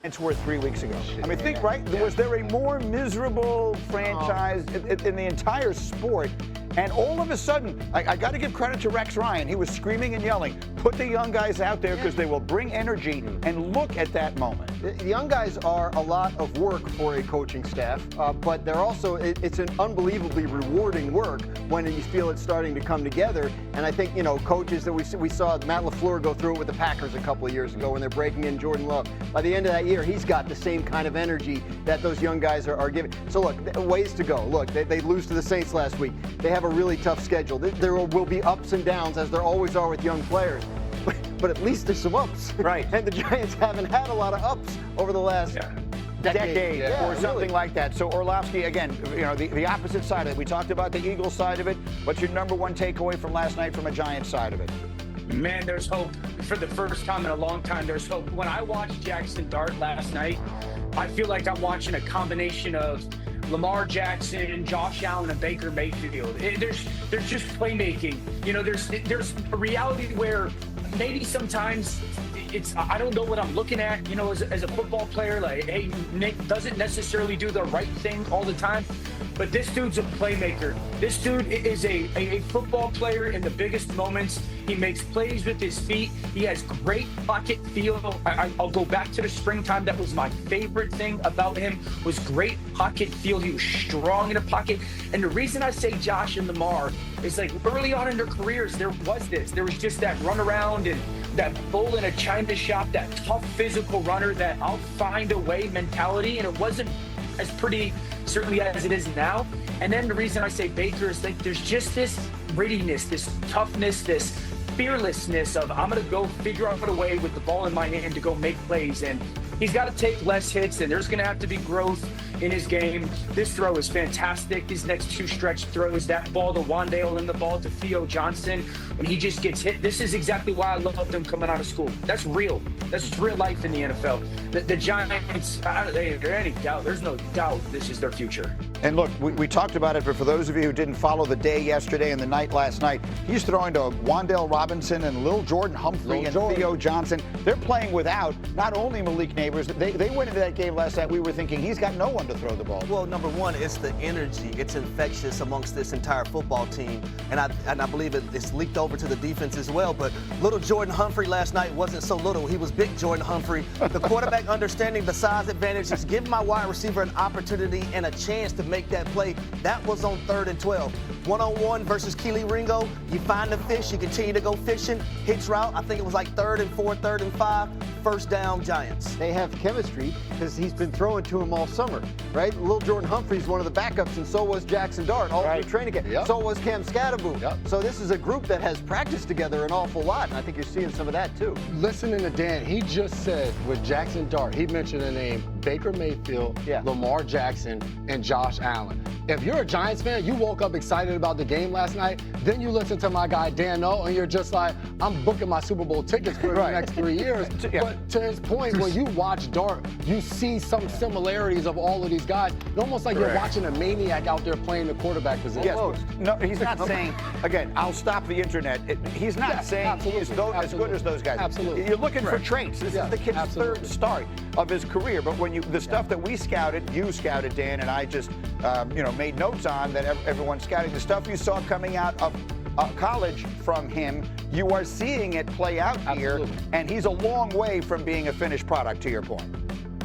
It's worth 3 weeks ago. I mean, think, right? Was there a more miserable franchise in the entire sport? And all of a sudden, I got to give credit to Rex Ryan. He was screaming and yelling, put the young guys out there because they will bring energy. And look at that moment. The young guys are a lot of work for a coaching staff, but they're also, it's an unbelievably rewarding work when you feel it's starting to come together. And I think, you know, coaches that we saw Matt LaFleur go through it with the Packers a couple of years ago when they're breaking in Jordan Love. By the end of that year, he's got the same kind of energy that those young guys are giving. So look, ways to go. Look, they lose to the Saints last week. They have a really tough schedule. There will be ups and downs, as there always are with young players. But at least there's some ups. Right. And the Giants haven't had a lot of ups over the last decade or something like that. So Orlovsky, again, you know, the opposite side of it. We talked about the Eagles side of it. What's your number one takeaway from last night from a Giants side of it? Man, there's hope. For the first time in a long time, there's hope. When I watched Jaxson dart last night, I feel like I'm watching a combination of Lamar Jackson, Josh Allen, and Baker Mayfield. There's just playmaking. You know, there's a reality where maybe sometimes I don't know what I'm looking at, you know, as a football player. Like, hey, Nick doesn't necessarily do the right thing all the time. But this dude's a playmaker. This dude is a football player in the biggest moments. He makes plays with his feet. He has great pocket feel. I'll go back to the springtime. That was my favorite thing about him, was great pocket feel. He was strong in the pocket. And the reason I say Josh and Lamar is, like, early on in their careers, there was just that run around and that bull in a china shop, that tough physical runner, that I'll find a way mentality. And it wasn't as pretty, certainly, as it is now. And then the reason I say Baker is, like, there's just this grittiness, this toughness, this fearlessness of, I'm going to go figure out a way with the ball in my hand to go make plays. And he's got to take less hits, and there's going to have to be growth in his game. This throw is fantastic. These next two stretch throws, that ball to Wandale and the ball to Theo Johnson, when he just gets hit. This is exactly why I love them coming out of school. That's real. That's real life in the NFL. The Giants, there's no doubt this is their future. And look, we talked about it, but for those of you who didn't follow the day yesterday and the night last night, he's throwing to Wandale Robinson and Lil Jordan Humphrey and Theo Johnson. They're playing without not only Malik Neighbors. They went into that game last night. We were thinking he's got no one to throw the ball. Well, number one, it's the energy. It's infectious amongst this entire football team, and I believe it's leaked over to the defense as well. But little Jordan Humphrey last night wasn't so little. He was big Jordan Humphrey. The quarterback understanding the size advantage is giving my wide receiver an opportunity and a chance to make that play. That was on 3rd and 12. One-on-one versus Keely Ringo. You find the fish, you continue to go fishing. Hitch route, I think it was like 3rd and 4, 3rd and 5. First down, Giants. They have chemistry because he's been throwing to him all summer, right? Little Jordan Humphrey's one of the backups, and so was Jaxson Dart, all through training camp. So was Cam Scatterboot. So this is a group that has practiced together an awful lot, and I think you're seeing some of that too. Listening to Dan, he just said with Jaxson Dart, he mentioned the name Baker Mayfield, Lamar Jackson, and Josh Allen. If you're a Giants fan, you woke up excited about the game last night, then you listen to my guy Dan O, and you're just like, I'm booking my Super Bowl tickets for the next 3 years. But to his point, when you watch Dart, you see some similarities of all of these guys. It's almost like you're watching a maniac out there playing the quarterback position. Yes. No, he's not saying, again, I'll stop the internet. He's not saying he's as good as those guys. Absolutely. You're looking for traits. This is the kid's third start of his career. But when the stuff that we scouted, you scouted, Dan, and I just, made notes on that everyone scouting, the stuff you saw coming out of college from him, you are seeing it play out here, and he's a long way from being a finished product, to your point.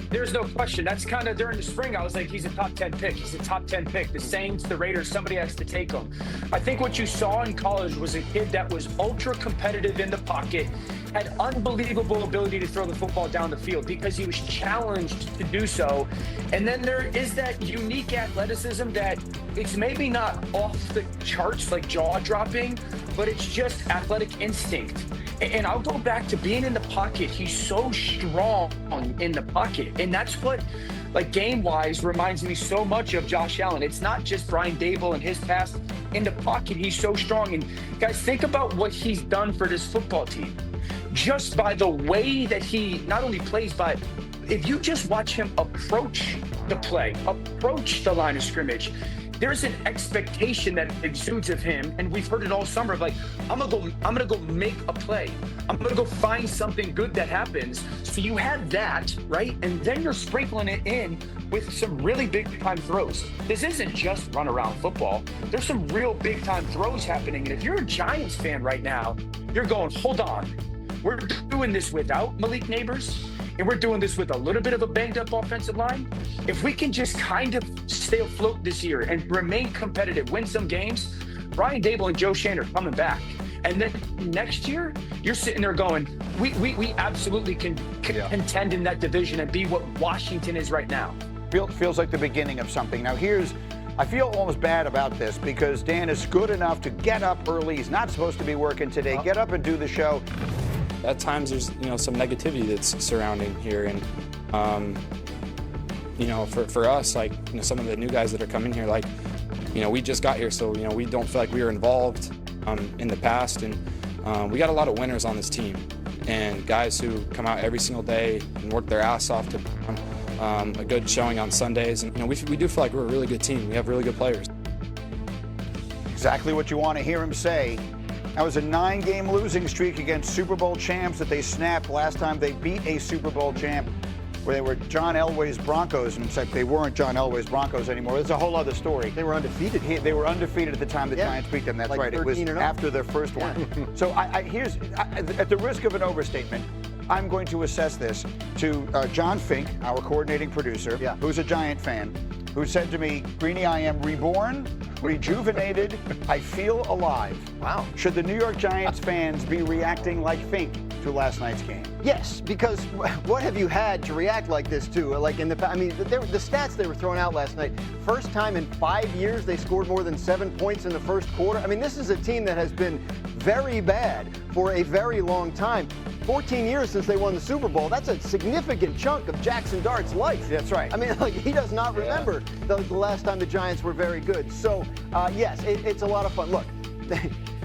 There's no question. That's kind of during the spring, I was like, he's a top 10 pick. He's a top 10 pick. The Saints, the Raiders, somebody has to take him. I think what you saw in college was a kid that was ultra competitive in the pocket, had unbelievable ability to throw the football down the field because he was challenged to do so. And then there is that unique athleticism that it's maybe not off the charts, like jaw-dropping, but it's just athletic instinct. And I'll go back to being in the pocket. He's so strong in the pocket. And that's what, like, game-wise, reminds me so much of Josh Allen. It's not just Brian Dable and his pass. In the pocket, he's so strong. And, guys, think about what he's done for this football team. Just by the way that he not only plays, but if you just watch him approach the play, approach the line of scrimmage, there's an expectation that exudes of him, and we've heard it all summer of like, I'm gonna go make a play. I'm gonna go find something good that happens. So you had that, right? And then you're sprinkling it in with some really big time throws. This isn't just run around football. There's some real big time throws happening. And if you're a Giants fan right now, you're going, hold on. We're doing this without Malik Neighbors, and we're doing this with a little bit of a banged up offensive line. If we can just kind of stay afloat this year and remain competitive, win some games, Brian Dable and Joe Shannon are coming back. And then next year, you're sitting there going, we absolutely can contend in that division and be what Washington is right now. Feels like the beginning of something. Now I feel almost bad about this because Dan is good enough to get up early. He's not supposed to be working today. Get up and do the show. At times there's some negativity that's surrounding here, and for us, like some of the new guys that are coming here, like we just got here, so we don't feel like we were involved in the past, and we got a lot of winners on this team, and guys who come out every single day and work their ass off to a good showing on Sundays, and we do feel like we're a really good team. We have really good players. Exactly what you want to hear him say. That was a 9-game losing streak against Super Bowl champs that they snapped last time they beat a Super Bowl champ, where they were John Elway's Broncos, and it's like they weren't John Elway's Broncos anymore. It's a whole other story. They were undefeated. They were undefeated at the time the Giants beat them. That's like right. It was after their first one. So here's, at the risk of an overstatement, I'm going to assess this to John Fink, our coordinating producer, who's a Giant fan, who said to me, Greeny, I am reborn, rejuvenated, I feel alive. Wow. Should the New York Giants fans be reacting like Fink to last night's game? Yes, because what have you had to react like this to? Like the stats they were throwing out last night, first time in 5 years they scored more than 7 points in the first quarter. I mean, this is a team that has been very bad for a very long time. 14 years since they won the Super Bowl. That's a significant chunk of Jaxson Dart's life. That's right. I mean, like, he does not remember the last time the Giants were very good. So, yes, it's a lot of fun. Look,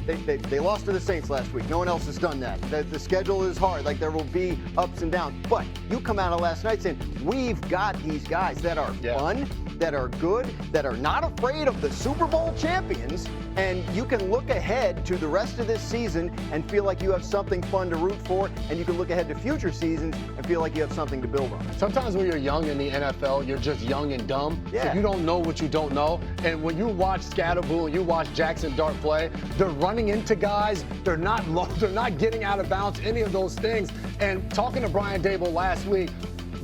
they lost to the Saints last week. No one else has done that. The schedule is hard. Like, there will be ups and downs. But you come out of last night saying, we've got these guys that are fun, that are good, that are not afraid of the Super Bowl champions, and you can look ahead to the rest of this season and feel like you have something fun to root for, and you can look ahead to future seasons and feel like you have something to build on. Sometimes when you're young in the NFL, you're just young and dumb. Yeah. So you don't know what you don't know. And when you watch Scatterboo and you watch Jaxson Dart play, they're running into guys. They're not low. They're not getting out of bounds, any of those things. And talking to Brian Dable last week,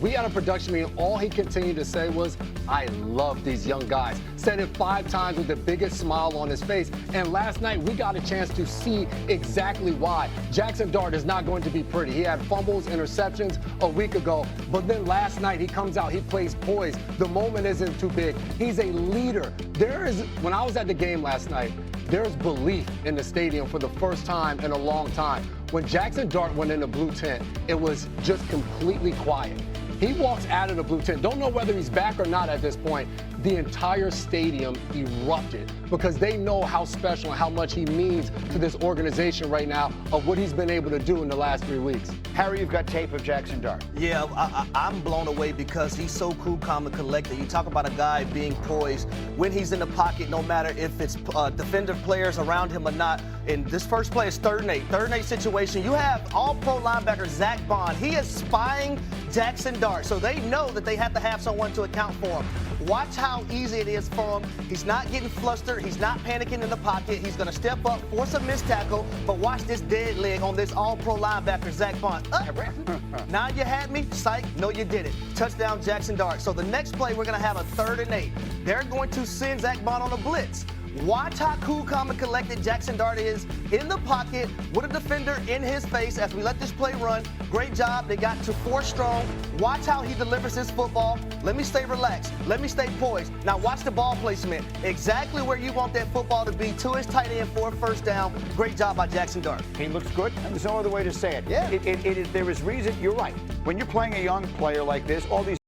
we had a production meeting. All he continued to say was, I love these young guys. Said it 5 times with the biggest smile on his face. And last night, we got a chance to see exactly why. Jaxson Dart is not going to be pretty. He had fumbles, interceptions a week ago. But then last night, he comes out, he plays poised. The moment isn't too big. He's a leader. When I was at the game last night, there's belief in the stadium for the first time in a long time. When Jaxson Dart went in the blue tent, it was just completely quiet. He walks out of the blue tent. Don't know whether he's back or not at this point. The entire stadium erupted because they know how special and how much he means to this organization right now of what he's been able to do in the last 3 weeks. Harry, you've got tape of Jaxson Dart. Yeah, I'm blown away because he's so cool, calm, and collected. You talk about a guy being poised when he's in the pocket, no matter if it's defender players around him or not. And this first play is 3rd and 8. 3rd and 8 situation. You have all-pro linebacker Zach Bond. He is spying Jaxson Dart, so they know that they have to have someone to account for him. Watch how easy it is for him. He's not getting flustered. He's not panicking in the pocket. He's going to step up, force a missed tackle, but watch this dead leg on this all-pro linebacker, Zach Bond. Now you had me. Psych. No, you didn't. Touchdown, Jaxson Dart. So the next play, we're going to have a 3rd and 8. They're going to send Zach Bond on a blitz. Watch how cool, calm, and collected Jaxson Dart is in the pocket with a defender in his face as we let this play run. Great job. They got to 4 strong. Watch how he delivers his football. Let me stay relaxed. Let me stay poised. Now watch the ball placement. Exactly where you want that football to be, to his tight end for a 1st down. Great job by Jaxson Dart. He looks good, and there's no other way to say it. Yeah. There is reason. You're right. When you're playing a young player like this, all these